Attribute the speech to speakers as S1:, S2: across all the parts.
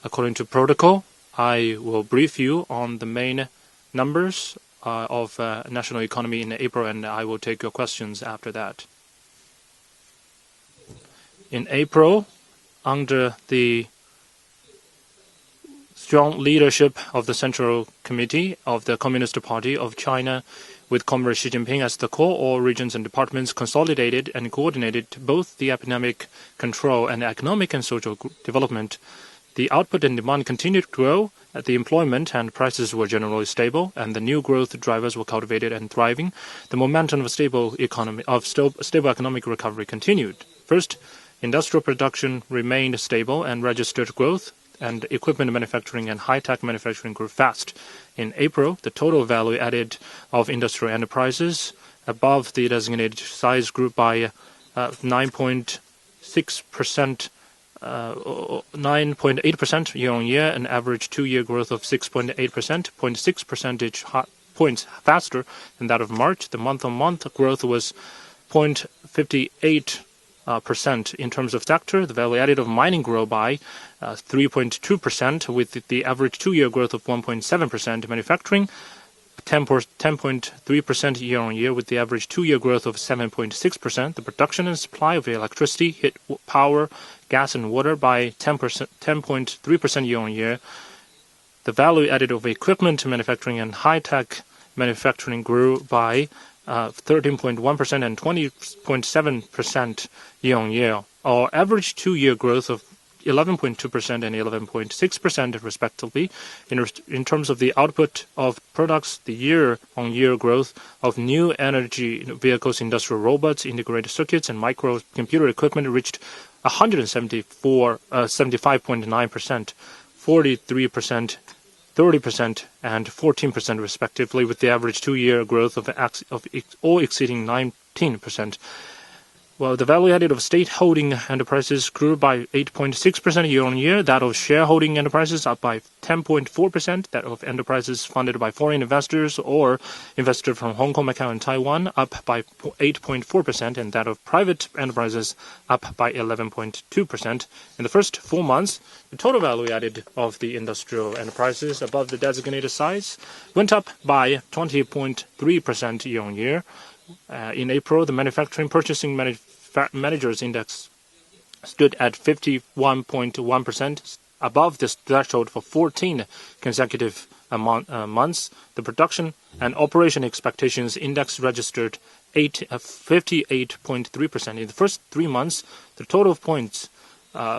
S1: According to protocol, I will brief you on the main numbers of national economy in April, and I will take your questions after that. In April, under the strong leadership of the Central Committee of the Communist Party of China, with Comrade Xi Jinping as the core, all regions and departments consolidated and coordinated both the epidemic control and economic and social development. The output and demand continued to grow, the employment and prices were generally stable, and the new growth drivers were cultivated and thriving. The momentum of stable economic recovery continued. First, industrial production remained stable and registered growth, and equipment manufacturing and high-tech manufacturing grew fast. In April, the total value added of industrial enterprises above the designated size grew by 9.8% year-on-year, an average two-year growth of 6.8%, 0.6 percentage points faster than that of March. The month-on-month growth was 0.58%. In terms of sector, the value added of mining grew by 3.2%, with the average two-year growth of 1.7%. Manufacturing, 10.3% year-on-year, with the average two-year growth of 7.6%. The production and supply of electricity hit power, gas, and water by 10.3% year-on-year. The value added of equipment manufacturing and high-tech manufacturing grew by 13.1% and 20.7% year-on-year. Our average two-year growth of 11.2% and 11.6% respectively. In terms of the output of products, the year-on-year growth of new energy vehicles, industrial robots, integrated circuits, and microcomputer equipment reached 75.9%, 43%, 30% and 14% respectively, with the average two-year growth of all exceeding 19%. Well, the value added of state-holding enterprises grew by 8.6% year-on-year, that of shareholding enterprises up by 10.4%, that of enterprises funded by foreign investors or investors from Hong Kong, Macau, and Taiwan up by 8.4%, and that of private enterprises up by 11.2%. In the first 4 months, the total value added of the industrial enterprises above the designated size went up by 20.3% year-on-year. In April, the manufacturing purchasing managers index stood at 51.1%, above this threshold for 14 consecutive months. The production and operation expectations index registered 58.3%. In the first 3 months, the total of points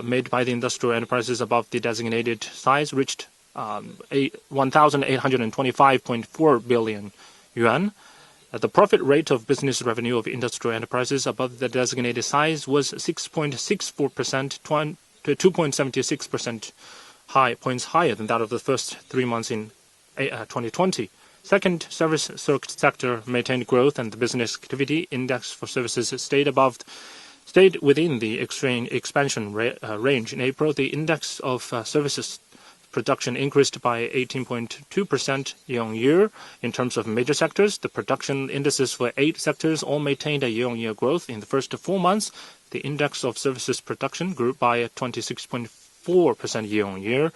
S1: made by the industrial enterprises above the designated size reached 1,825.4 billion yuan. The profit rate of business revenue of industrial enterprises above the designated size was 6.64%, 2.76% points higher than that of the first 3 months in 2020. Second, service sector maintained growth, and the business activity index for services stayed within the expansion range. In April, the index of services production increased by 18.2% year-on-year. In terms of major sectors, the production indices for 8 sectors all maintained a year-on-year growth. In the first 4 months, the index of services production grew by 26.4% year-on-year,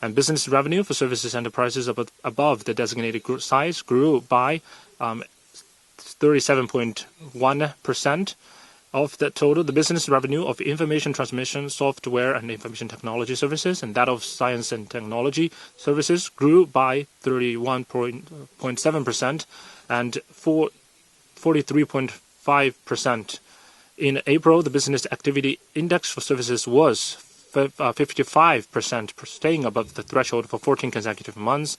S1: and business revenue for services enterprises above the designated size grew by 37.1%. Of that total, the business revenue of information transmission, software and information technology services, and that of science and technology services grew by 31.7% and 43.5%. In April, the business activity index for services was 55%, staying above the threshold for 14 consecutive months.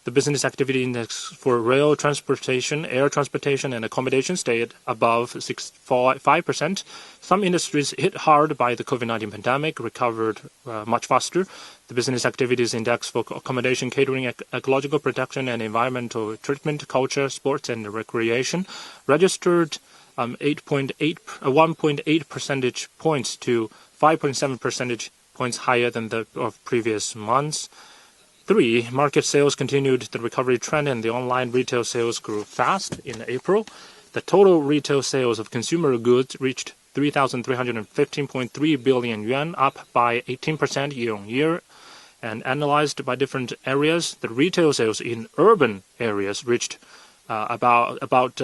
S1: The business activity index for rail transportation, air transportation, and accommodation stayed above 5%. Some industries hit hard by the COVID-19 pandemic recovered much faster. The business activities index for accommodation, catering, ecological protection, and environmental treatment, culture, sports, and recreation registered 1.8 percentage points to 5.7 percentage points higher than the of previous months. 3. Market sales continued the recovery trend, and the online retail sales grew fast in April. The total retail sales of consumer goods reached 3,315.3 billion yuan, up by 18% year-on-year. And analyzed by different areas, the retail sales in urban areas reached about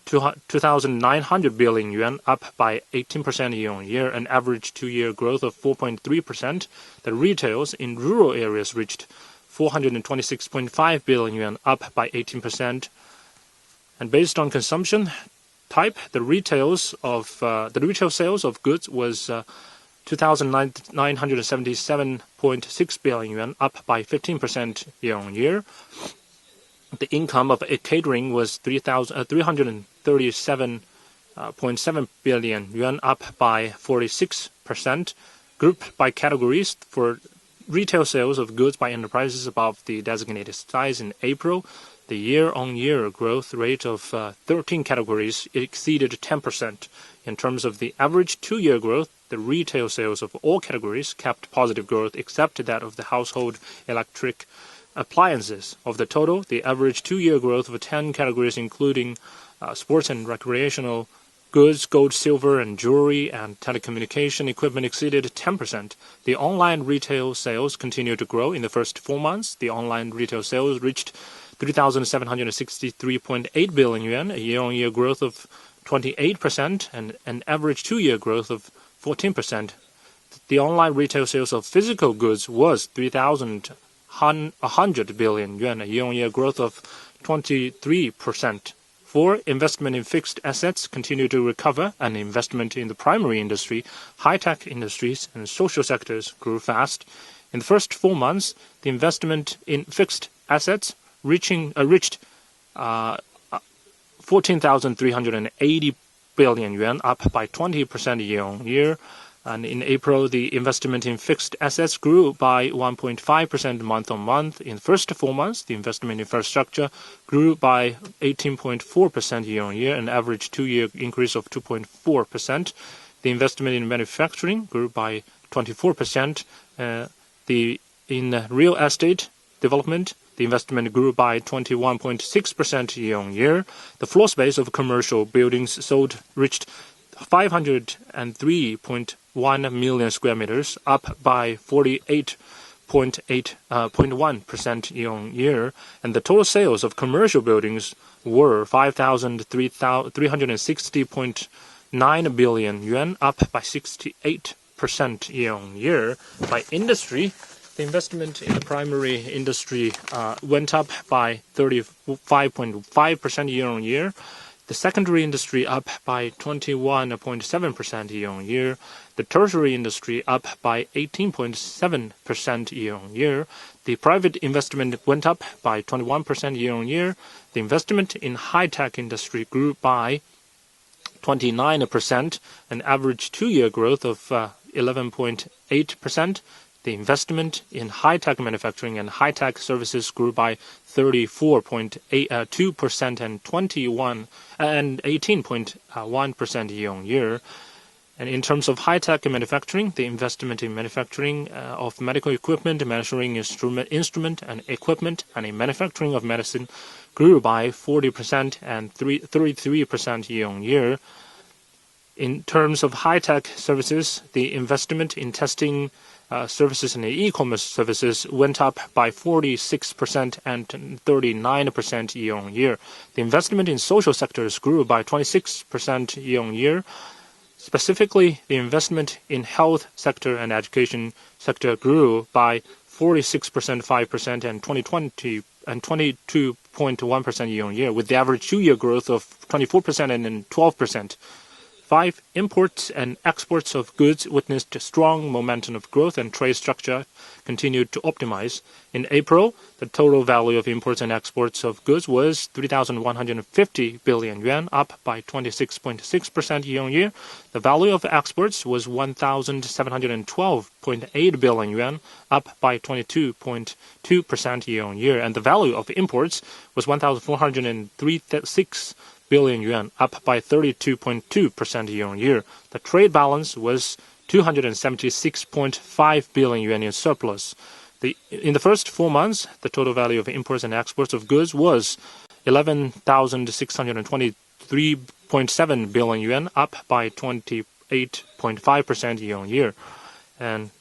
S1: 2,900 billion yuan, up by 18% year-on-year, an average two-year growth of 4.3%. The retails in rural areas reached 426.5 billion yuan, up by 18%. And based on consumption type, the retail sales of goods was 2,977.6 billion yuan, up by 15% year-on-year. The income of catering was 337.7 billion yuan, up by 46%. Grouped by categories, for retail sales of goods by enterprises above the designated size in April, the year-on-year growth rate of 13 categories exceeded 10%. In terms of the average two-year growth, the retail sales of all categories kept positive growth except that of the household electric appliances. Of the total, the average two-year growth of 10 categories, including sports and recreational goods, gold, silver, and jewelry, and telecommunication equipment, exceeded 10%. The online retail sales continued to grow. In the first 4 months, the online retail sales reached 3,763.8 billion yuan, a year-on-year growth of 28%, and an average two-year growth of 14%. The online retail sales of physical goods was 3,100 billion yuan, a year-on-year growth of 23%. For investment in fixed assets continued to recover, and investment in the primary industry, high-tech industries, and social sectors grew fast. In the first 4 months, the investment in fixed assets reached 14,380 billion yuan, up by 20% year-on-year. And in April, the investment in fixed assets grew by 1.5% month-on-month. In the first 4 months, the investment in infrastructure grew by 18.4% year-on-year, an average two-year increase of 2.4%. The investment in manufacturing grew by 24%. In real estate development, the investment grew by 21.6% year-on-year. The floor space of commercial buildings sold reached 503.1 million square meters, up by 48.1% year-on-year. And the total sales of commercial buildings were 5,360.9 billion yuan, up by 68% year-on-year. By industry, the investment in the primary industry went up by 35.5% year-on-year. The secondary industry up by 21.7% year-on-year. The tertiary industry up by 18.7% year-on-year. The private investment went up by 21% year-on-year. The investment in high-tech industry grew by 29%, an average two-year growth of 11.8%. The investment in high-tech manufacturing and high-tech services grew by 34.2% and 18.1% year-on-year. And in terms of high-tech manufacturing, the investment in manufacturing of medical equipment, measuring instrument and equipment, and in manufacturing of medicine grew by 40% and 33% year-on-year. In terms of high-tech services, the investment in testing services and e-commerce services went up by 46% and 39% year-on-year. The investment in social sectors grew by 26% year-on-year. Specifically, the investment in health sector and education sector grew by 46%, 5%, and 22.1% year-on-year, with the average two-year growth of 24% and 12%. 5. Imports and exports of goods witnessed a strong momentum of growth, and trade structure continued to optimize. In April, the total value of imports and exports of goods was 3,150 billion yuan, up by 26.6% year-on-year. The value of exports was 1,712.8 billion yuan, up by 22.2% year-on-year, and the value of imports was 1,436 billion yuan, up by 32.2% year-on-year. The trade balance was 276.5 billion yuan in surplus. In the first 4 months, the total value of imports and exports of goods was 11,623.7 billion yuan, up by 28.5% year-on-year. And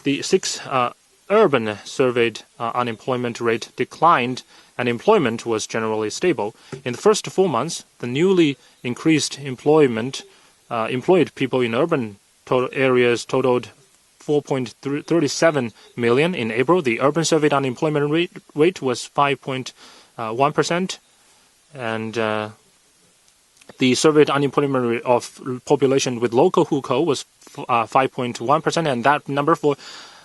S1: the 6 urban surveyed unemployment rate declined and employment was generally stable. In the first 4 months, the newly increased employed people in urban areas totaled 4.37 million. In April, the urban surveyed unemployment rate was 5.1%, and the surveyed unemployment rate of population with local hukou was 5.1%, and that number for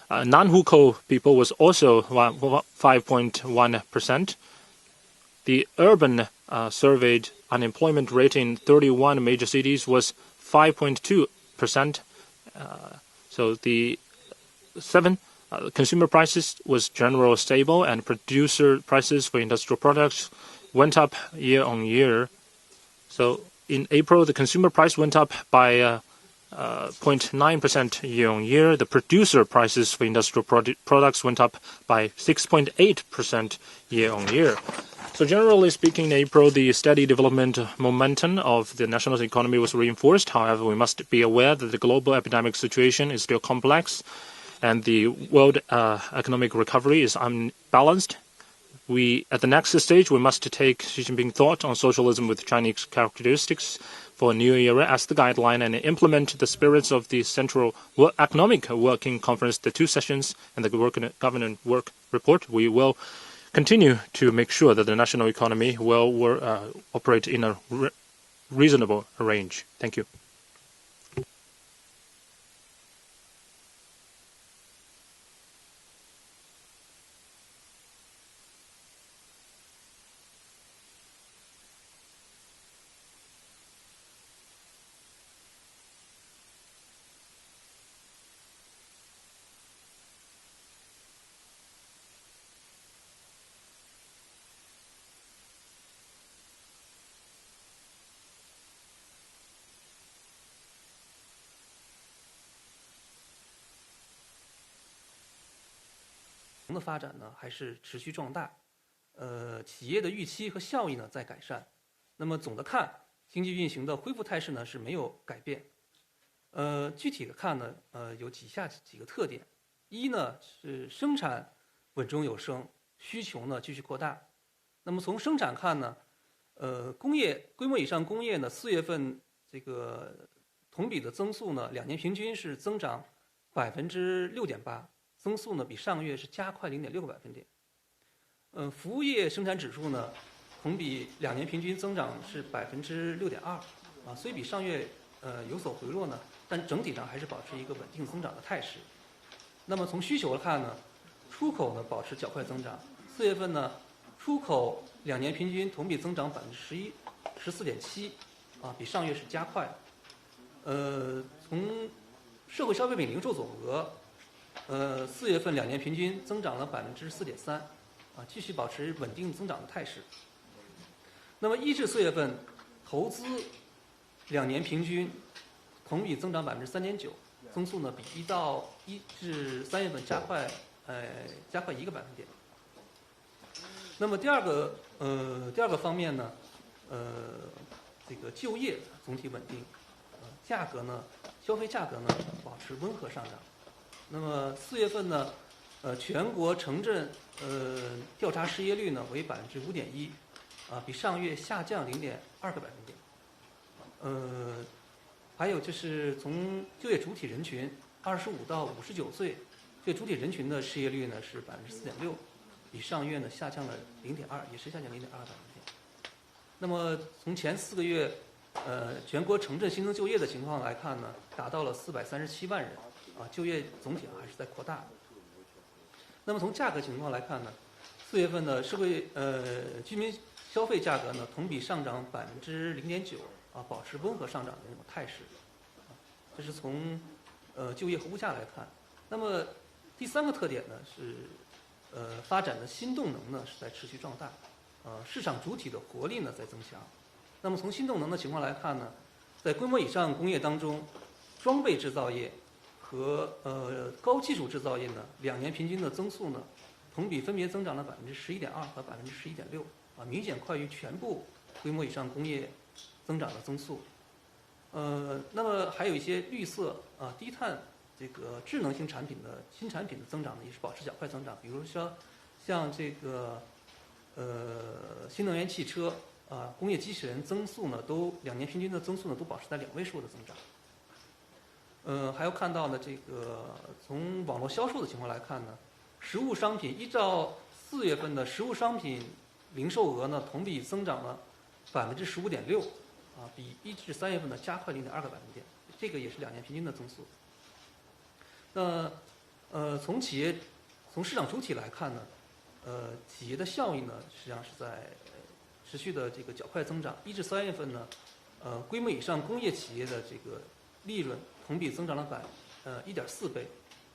S1: non-hukou people was also 5.1%. The urban surveyed unemployment rate in 31 major cities was 5.2%. So the 7 consumer prices was generally stable, and producer prices for industrial products went up year on year. So in April, the consumer price went up by 0.9% year on year. The producer prices for industrial products went up by 6.8% year on year. So generally speaking, in April, the steady development momentum of the national economy was reinforced. However, we must be aware that the global epidemic situation is still complex and the world economic recovery is unbalanced. At the next stage, we must take Xi Jinping thought on socialism with Chinese characteristics for a new era as the guideline and implement the spirits of the Central Economic Working Conference, the 2 sessions, and the government work report. We will continue to make sure that the national economy will operate in a reasonable range. Thank you.
S2: 的发展呢还是持续壮大，企业的预期和效益呢在改善。那么总的看，经济运行的恢复态势呢是没有改变。具体的看呢，有以下几个特点：一呢是生产稳中有升，需求呢继续扩大。那么从生产看呢，工业规模以上工业呢4月份这个同比的增速呢2年平均是增长6.8%。增速呢比上个月是加快0.6个百分点。服务业生产指数呢，同比2年平均增长是6.2%，虽比上月有所回落呢，但整体上还是保持一个稳定增长的态势。那么从需求来看呢，出口呢保持较快增长，4月份呢出口2年平均同比增长14.7%，比上月是加快。从社会消费品零售总额。4月份2年平均增长了4.3%，继续保持稳定增长的态势。那么1至4月份，投资2年平均同比增长3.9%，增速呢比1至3月份加快1个百分点。那么第二个方面呢，这个就业总体稳定，价格呢，消费价格呢保持温和上涨。那么4月份呢，全国城镇调查失业率呢为5.1%，比上月下降0.2个百分点。还有就是从就业主体人群，25到59岁就业主体人群的失业率呢是4.6%，比上月呢下降了0.2，也是下降0.2个百分点。那么从前4个月，全国城镇新增就业的情况来看呢，达到了437万人。就业总体还是在扩大。那么从价格情况来看呢，4月份的居民消费价格呢同比上涨0.9%，保持温和上涨的那种态势。这是从就业和物价来看。那么第3个特点呢是发展的新动能呢是在持续壮大，市场主体的活力呢在增强。那么从新动能的情况来看呢，在规模以上工业当中，装备制造业和高技术制造业呢，2年平均的增速呢，同比分别增长了11.2%和11.6%，明显快于全部规模以上工业增长的增速。那么还有一些绿色低碳这个智能性产品的新产品的增长呢，也是保持较快增长。比如说像这个新能源汽车工业机器人增速呢，都2年平均的增速呢都保持在2位数的增长。还有看到呢，这个从网络销售的情况来看呢，实物商品依照4月份的实物商品零售额呢，同比增长了15.6%，比1至3月份呢加快0.2个百分点，这个也是2年平均的增速。那从市场主体来看呢，企业的效益呢，实际上是在持续的这个较快增长。1至3月份呢，规模以上工业企业的这个利润同比增长了1.4倍，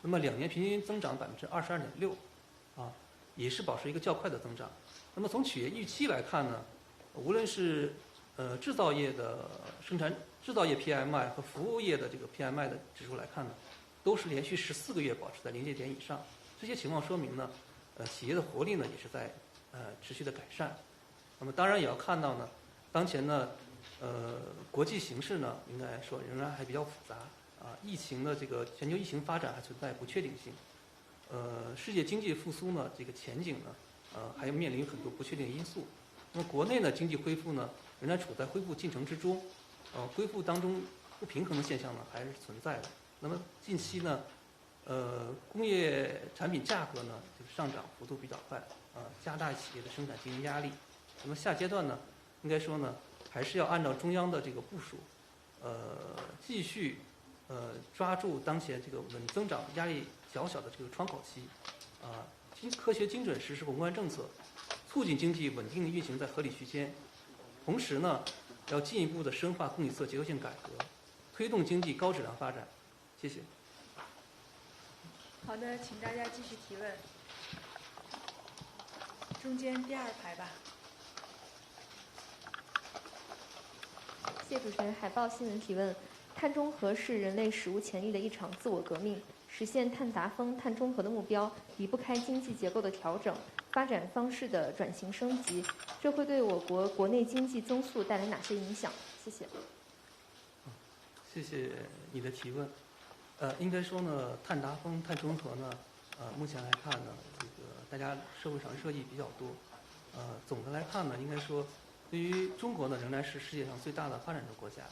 S2: 那么2年平均增长22.6%，也是保持一个较快的增长。那么从企业预期来看呢，无论是制造业PMI 和服务业的这个 PMI 的指数来看呢，都是连续14个月保持在临界点以上。这些情况说明呢，企业的活力呢也是在持续的改善。那么当然也要看到呢，当前呢，国际形势呢，应该说仍然还比较复杂疫情的这个全球疫情发展还存在不确定性。世界经济复苏呢，这个前景呢，还要面临很多不确定因素。那么国内呢，经济恢复呢，仍然处在恢复进程之中，恢复当中不平衡的现象呢还是存在的。那么近期呢，工业产品价格呢，这个上涨幅度比较快，加大企业的生产经营压力。那么下阶段呢，应该说呢，还是要按照中央的这个部署，继续抓住当前这个稳增长压力较小的这个窗口期，科学精准实施宏观政策，促进经济稳定的运行在合理区间。同时呢，要进一步的深化供给侧结构性改革，推动经济高质量发展。谢谢。
S3: 好的，请大家继续提问。中间第2排吧。
S4: 谢主持人，海报新闻提问：碳中和是人类史无前例的一场自我革命，实现碳达峰、碳中和的目标离不开经济结构的调整、发展方式的转型升级，这会对我国国内经济增速带来哪些影响？谢谢。
S2: 谢谢你的提问。应该说呢，碳达峰、碳中和呢，目前来看呢，这个大家社会上热议比较多。总的来看呢，应该说，对于中国呢，仍然是世界上最大的发展中国家。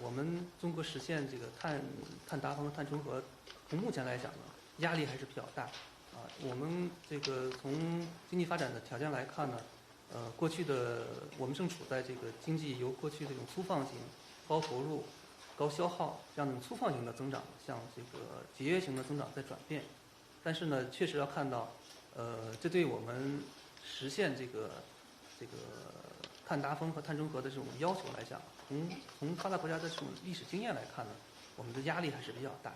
S2: 我们中国实现这个碳达峰和碳中和，从目前来讲呢，压力还是比较大。我们这个从经济发展的条件来看呢，过去的我们正处在这个经济由过去这种粗放型、高投入、高消耗这样的粗放型的增长，向这个节约型的增长在转变。但是呢，确实要看到，这对我们实现这个碳达峰和碳中和的这种要求来讲，从发达国家的这种历史经验来看呢，我们的压力还是比较大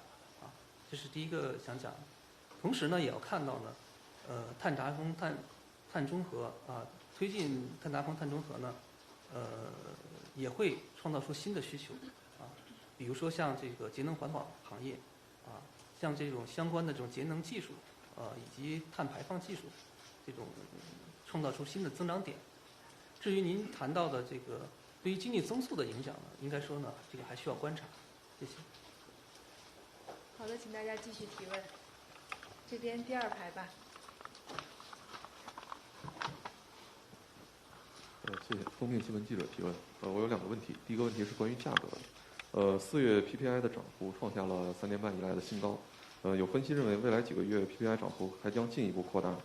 S2: 这是第一个想讲。同时呢，也要看到呢，碳达峰、碳中和推进碳达峰、碳中和呢，也会创造出新的需求比如说像这个节能环保行业像这种相关的这种节能技术以及碳排放技术，这种创造出新的增长点。至于您谈到的这个对于经济增速的影响呢，应该说呢，这个还需要观察。谢谢。
S3: 好的，请大家继续提问。这边第2排吧。
S5: 谢谢。封面新闻记者提问。我有2个问题。第一个问题是关于价格的。4月 PPI 的涨幅创下了3年半以来的新高。有分析认为，未来几个月 PPI 涨幅还将进一步扩大，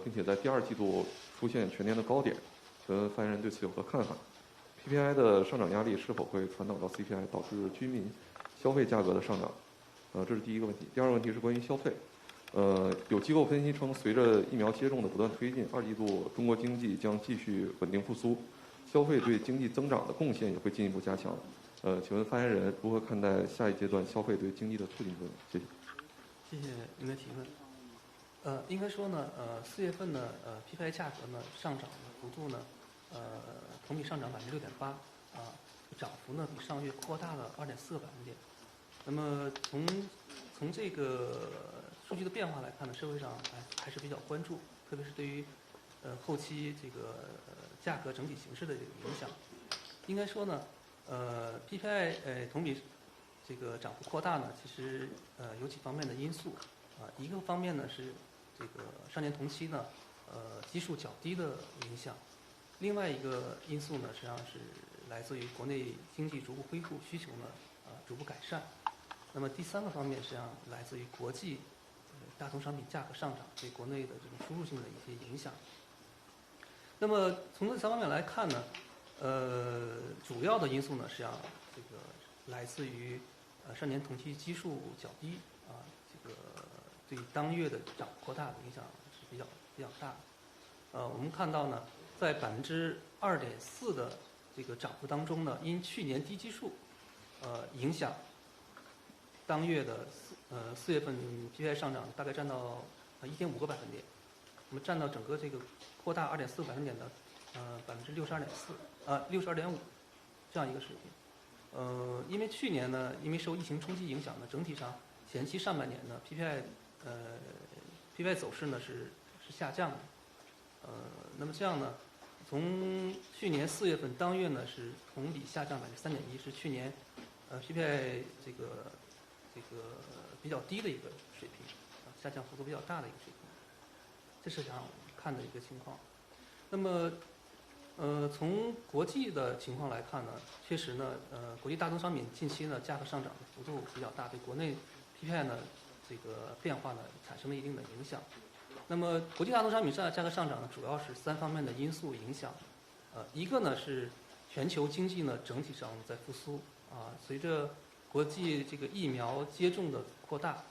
S5: 并且在第2季度出现全年的高点。请问发言人对此有何看法 ？PPI 的上涨压力是否会传导到 CPI， 导致居民消费价格的上涨？这是第一个问题。第2个问题是关于消费。有机构分析称，随着疫苗接种的不断推进，2季度中国经济将继续稳定复苏，消费对经济增长的贡献也会进一步加强。请问发言人如何看待下一阶段消费对经济的促进作用？谢谢。谢
S2: 谢您的提问。应该说呢，4月份呢，PPI 价格呢上涨的幅度呢，同比上涨6.8%，涨幅呢比上月扩大了2.4个百分点。那么从这个数据的变化来看呢，社会上还是比较关注，特别是对于后期这个价格整体形势的这个影响。应该说呢，PPI同比这个涨幅扩大呢，其实有几方面的因素啊。一个方面呢是这个上年同期呢基数较低的影响，另外一个因素呢实际上是来自于国内经济逐步恢复，需求呢逐步改善。那么第三个方面实际上来自于国际大宗商品价格上涨对国内的这种输入性的一些影响。那么从这三方面来看呢，主要的因素呢实际上这个来自于上年同期基数较低啊，这个对当月的涨幅扩大的影响是比较大的。我们看到呢，在2.4%的这个涨幅当中呢，因去年低基数影响，当月的4月份 PPI 上涨大概占到1.5个百分点，那么占到整个这个扩大2.4个百分点的62.5%这样一个水平。因为去年呢，因为受疫情冲击影响呢，整体上前期上半年呢 PPI 走势呢是下降的。那么这样呢，从去年4月份当月呢是同比下降3.1%，是去年PPI 这个比较低的一个水平，下降幅度比较大的一个水平。这是想看的一个情况。那么从国际的情况来看呢，确实呢，国际大宗商品近期呢价格上涨的幅度比较大，对国内 PPI 呢这个变化呢产生了一定的影响。那么国际大宗商品价格上涨呢，主要是3方面的因素影响。一个呢是全球经济呢整体上在复苏啊，随着国际这个疫苗接种的扩大，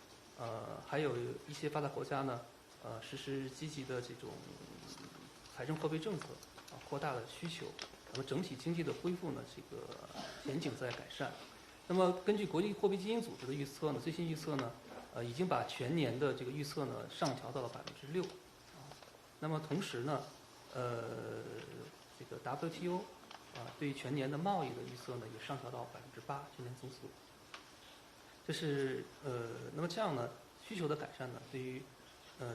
S2: 还有一些发达国家呢实施积极的这种财政货币政策。扩大了需求，那么整体经济的恢复呢，这个前景在改善。那么根据国际货币基金组织的预测呢，最新预测呢，已经把全年的这个预测呢上调到了6%。那么同时呢，这个 WTO 对于全年的贸易的预测呢也上调到8%，全年增速。这是那么这样呢，需求的改善呢，对于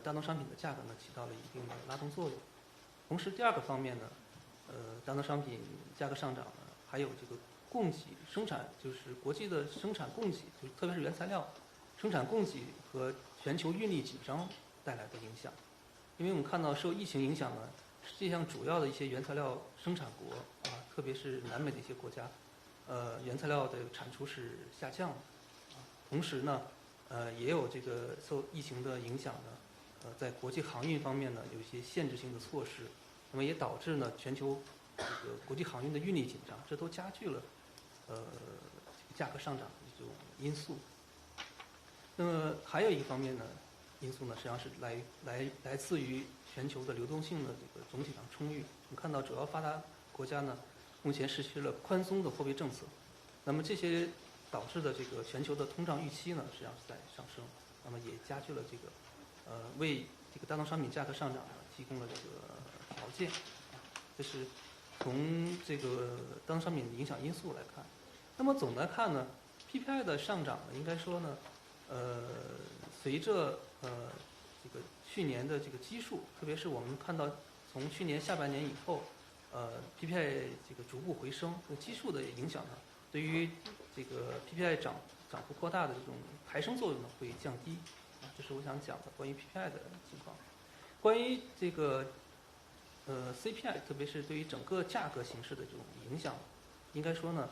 S2: 大宗商品的价格呢起到了一定的拉动作用。同时，第二个方面呢，大宗商品价格上涨呢，还有这个供给生产，就是国际的生产供给，就是特别是原材料生产供给和全球运力紧张带来的影响。因为我们看到受疫情影响呢，世界上主要的一些原材料生产国特别是南美的一些国家，原材料的产出是下降的。同时呢，也有这个受疫情的影响呢，在国际航运方面呢，有一些限制性的措施。那么也导致呢全球这个国际航运的运力紧张，这都加剧了这个价格上涨的这种因素。那么还有一个方面呢，因素呢实际上是来自于全球的流动性的这个总体上充裕。我们看到主要发达国家呢，目前实施了宽松的货币政策，那么这些导致的这个全球的通胀预期呢实际上是在上升，那么也加剧了这个为这个大宗商品价格上涨呢提供了这个条件。这是从这个大宗商品的影响因素来看。那么总的来看呢 ，PPI 的上涨呢，应该说呢，随着这个去年的这个基数，特别是我们看到从去年下半年以后，PPI 这个逐步回升，基数的影响呢，对于这个 PPI 涨幅扩大的这种抬升作用呢会降低。这是我想讲的关于 PPI 的情况。关于这个CPI， 特别是对于整个价格形势的这种影响，应该说呢，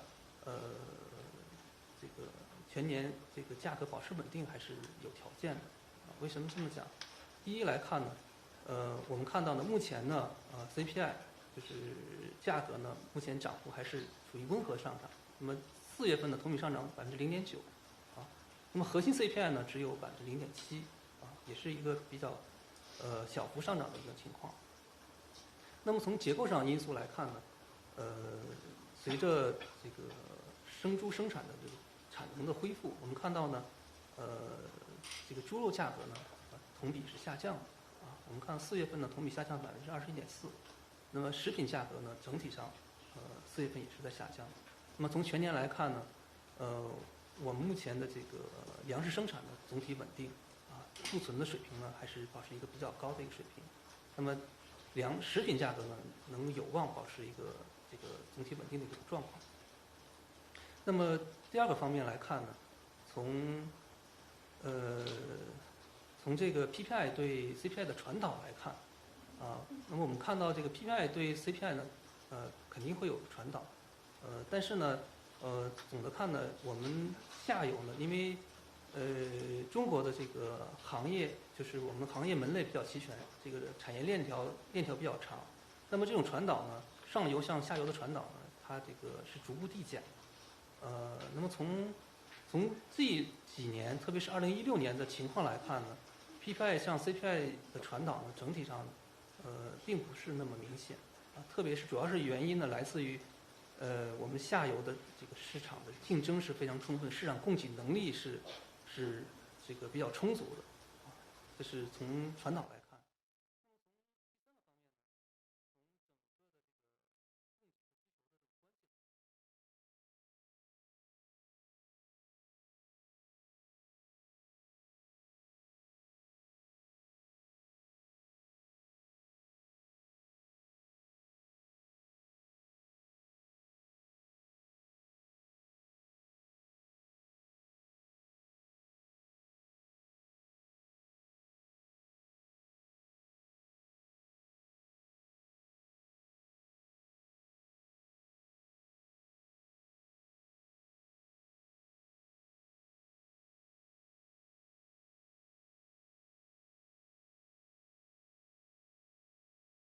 S2: 这个全年这个价格保持稳定还是有条件的。为什么这么讲？第一来看呢，我们看到呢，目前呢，CPI 就是价格呢，目前涨幅还是属于温和上涨。那么4月份的同比上涨0.9%，那么核心 CPI 呢只有0.7%，也是一个比较小幅上涨的一个情况。那么从结构上因素来看呢，随着这个生猪生产的这个产能的恢复，我们看到呢，这个猪肉价格呢，同比是下降的。我们看4月份呢，同比下降21.4%。那么食品价格呢，整体上4月份也是在下降的。那么从全年来看呢，我们目前的这个粮食生产呢总体稳定，库存的水平呢还是保持一个比较高的一个水平。那么食品价格呢能有望保持一个这个总体稳定的一个状况。那么第二个方面来看呢，从这个 PPI 对 CPI 的传导来看，那么我们看到这个 PPI 对 CPI 呢，肯定会有传导，但是呢，总的看呢，我们下游呢，因为中国的这个行业就是我们行业门类比较齐全，这个产业链条比较长，那么这种传导呢，上游向下游的传导呢，它这个是逐步递减。那么从这几年，特别是2016年的情况来看呢 ，PPI 向 CPI 的传导呢，整体上并不是那么明显特别是主要是原因呢，来自于我们下游的这个市场的竞争是非常充分，市场供给能力是这个比较充足的，这是从传导来。